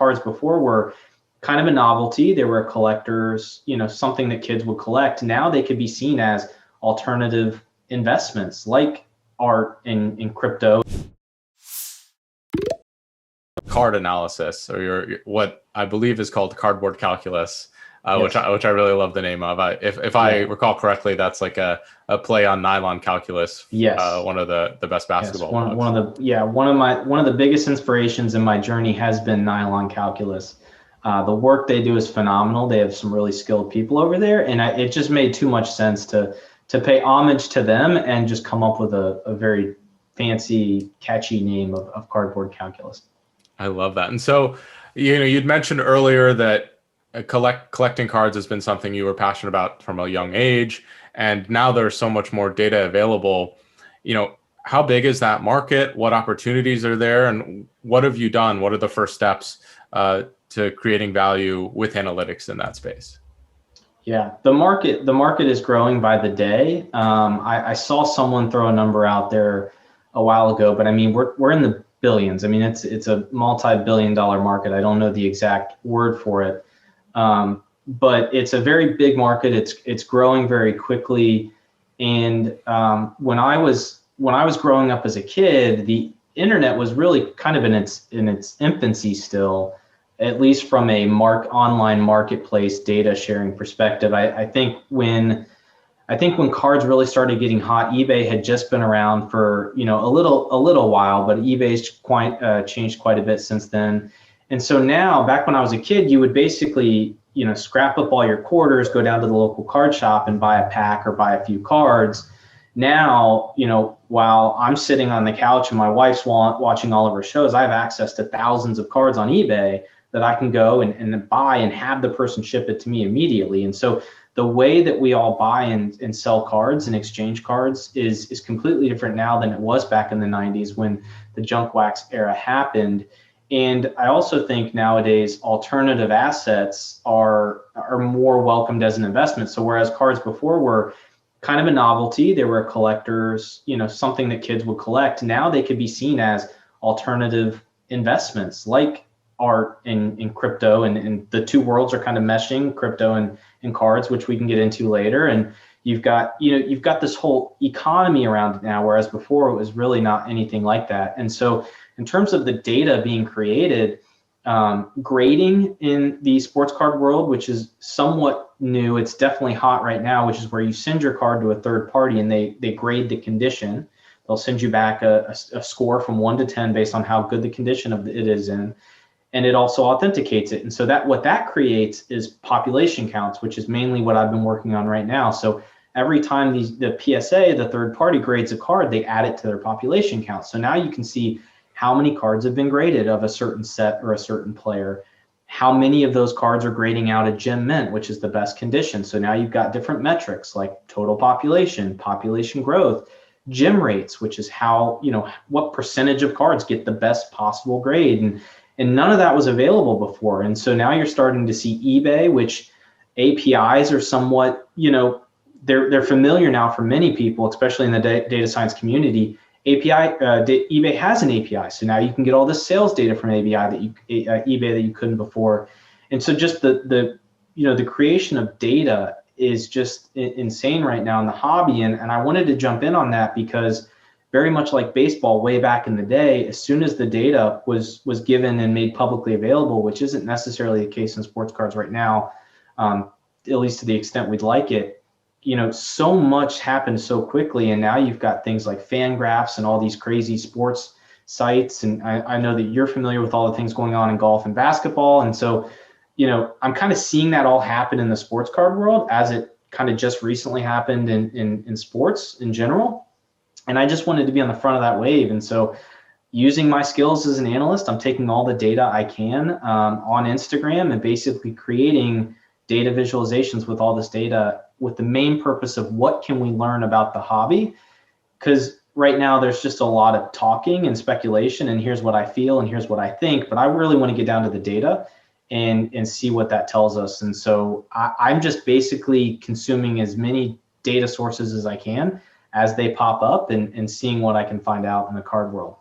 cards before were kind of a novelty, they were collectors, something that kids would collect. Now they could be seen as alternative investments like art and crypto. Card analysis, or your what I believe is called cardboard calculus, Yes. which I really love the name of. If I recall correctly, that's like a play on nylon calculus. Yes. One of the best basketball. Yes. One of the biggest inspirations in my journey has been nylon calculus. The work they do is phenomenal. They have some really skilled people over there, and it just made too much sense to pay homage to them and just come up with a very fancy, catchy name of cardboard calculus. I love that. And so, you'd mentioned earlier that collecting cards has been something you were passionate about from a young age, and now there's so much more data available. How big is that market? What opportunities are there, and what have you done? What are the first steps to creating value with analytics in that space? Yeah, the market is growing by the day. I saw someone throw a number out there a while ago, but I mean, we're in the billions. I mean, it's a multi-billion-dollar market. I don't know the exact word for it, but it's a very big market. It's growing very quickly. And when I was growing up as a kid, the internet was really kind of in its infancy still, at least from a online marketplace data sharing perspective. I think when cards really started getting hot, eBay had just been around for a little while, but eBay's changed quite a bit since then. And so now, back when I was a kid, you would basically scrap up all your quarters, go down to the local card shop and buy a pack or buy a few cards. Now, while I'm sitting on the couch and my wife's watching all of her shows, I have access to thousands of cards on eBay that I can go and buy and have the person ship it to me immediately. And so the way that we all buy and sell cards and exchange cards is completely different now than it was back in the 90s when the junk wax era happened. And I also think nowadays alternative assets are more welcomed as an investment. So whereas cards before were kind of a novelty, they were collectors, something that kids would collect, now they could be seen as alternative investments like art and crypto, and the two worlds are kind of meshing, crypto and cards, which we can get into later. And you've got this whole economy around it now, whereas before it was really not anything like that. And so in terms of the data being created, grading in the sports card world, which is somewhat new, it's definitely hot right now, which is where you send your card to a third party and they grade the condition. They'll send you back a score from 1 to 10 based on how good the condition of it is in. And it also authenticates it. And so what that creates is population counts, which is mainly what I've been working on right now. So every time the PSA, the third party, grades a card, they add it to their population count. So now you can see how many cards have been graded of a certain set or a certain player, how many of those cards are grading out at Gem Mint, which is the best condition. So now you've got different metrics like total population growth, gem rates, which is how, what percentage of cards get the best possible grade. And none of that was available before. And so now you're starting to see eBay, which APIs are somewhat, they're familiar now for many people, especially in the data science community. eBay has an API. So now you can get all the sales data from eBay that you couldn't before. And so just the creation of data is just insane right now in the hobby. And I wanted to jump in on that because very much like baseball way back in the day, as soon as the data was given and made publicly available, which isn't necessarily the case in sports cards right now, at least to the extent we'd like it, so much happened so quickly. And now you've got things like Fangraphs and all these crazy sports sites. And I know that you're familiar with all the things going on in golf and basketball. And so, I'm kind of seeing that all happen in the sports card world as it kind of just recently happened in sports in general. And I just wanted to be on the front of that wave. And so using my skills as an analyst, I'm taking all the data I can on Instagram and basically creating data visualizations with all this data with the main purpose of what can we learn about the hobby? Because right now there's just a lot of talking and speculation and here's what I feel and here's what I think, but I really want to get down to the data and see what that tells us. And so I'm just basically consuming as many data sources as I can as they pop up and seeing what I can find out in the card world.